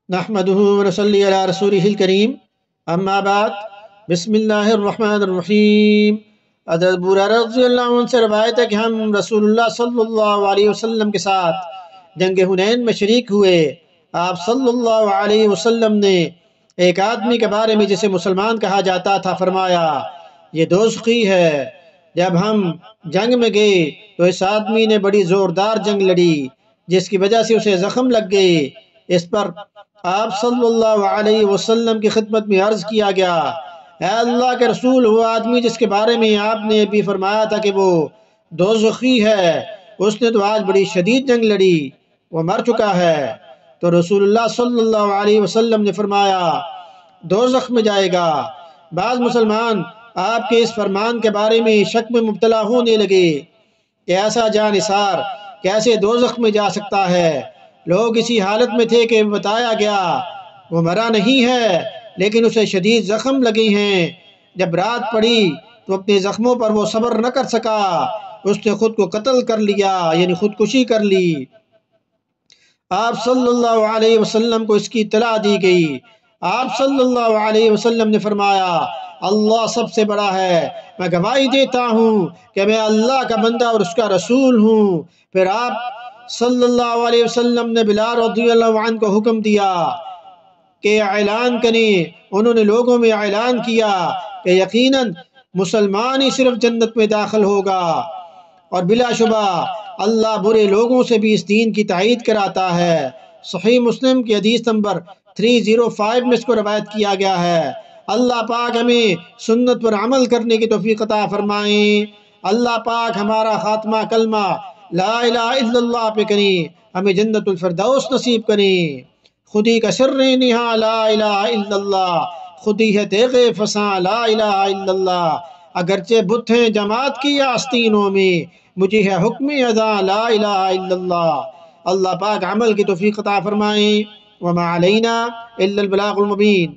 نحمده ونصلي علی رسوله الکریم اما بعد بسم اللہ الرحمن الرحیم۔ حضرت ابو ہریرہ رضی اللہ عنہ سے روایت ہے کہ ہم رسول اللہ صلی اللہ علیہ وسلم کے ساتھ جنگ حنین میں شریک ہوئے۔ آپ صلی اللہ علیہ وسلم نے ایک آدمی کے بارے میں جسے مسلمان کہا جاتا تھا فرمایا یہ دوزخی ہے۔ جب ہم جنگ میں گئے تو اس آدمی نے بڑی زوردار جنگ لڑی جس کی وجہ سے اسے زخم لگ گئے۔ اس پر آپ صلی اللہ علیہ وسلم کی خدمت میں عرض کیا گیا اے اللہ کے رسول، وہ آدمی جس کے بارے میں آپ نے ابھی فرمایا تھا کہ وہ دوزخی ہے، اس نے تو آج بڑی شدید جنگ لڑی، وہ مر چکا ہے۔ تو رسول اللہ صلی اللہ علیہ وسلم نے فرمایا دوزخ میں جائے گا۔ بعض مسلمان آپ کے اس فرمان کے بارے میں شک میں مبتلا ہونے لگے کہ ایسا جانثار کیسے دوزخ میں جا سکتا ہے۔ لوگ اسی حالت میں تھے کہ بتایا گیا وہ مرا نہیں ہے لیکن اسے شدید زخم لگے ہیں۔ جب رات پڑی تو اپنے زخموں پر وہ صبر نہ کر سکا، اس نے خود کو قتل کر لیا، یعنی خودکشی کر لی۔ آپ صلی اللہ علیہ وسلم کو اس کی اطلاع دی گئی۔ آپ صلی اللہ علیہ وسلم نے فرمایا اللہ سب سے بڑا ہے، میں گواہی دیتا ہوں کہ میں اللہ کا بندہ اور اس کا رسول ہوں۔ پھر آپ صلی اللہ علیہ وسلم نے بلال رضی اللہ عنہ کو حکم دیا کہ اعلان کریں۔ انہوں نے لوگوں میں اعلان کیا کہ یقیناً مسلمان ہی صرف جنت میں داخل ہوگا، اور بلا شبہ اللہ برے لوگوں سے بھی اس دین کی تائید کراتا ہے۔ صحیح مسلم کی حدیث نمبر 305 میں اس کو روایت کیا گیا ہے۔ اللہ پاک ہمیں سنت پر عمل کرنے کی توفیق عطا فرمائیں۔ اللہ پاک ہمارا خاتمہ کلمہ لا الہ الا اللہ پہ کریں، ہمیں جنت الفردوس نصیب کریں۔ خودی کا سر نہا لا الہ الا اللہ، خودی ہے تیغ فساں لا الہ الا اللہ۔ اگرچہ بت ہیں جماعت کی آستینوں میں، مجھے ہے حکم اذاں لا الہ الا اللہ۔ اللہ پاک عمل کی توفیق عطا فرمائیں۔ وما علینا الا البلاغ المبین۔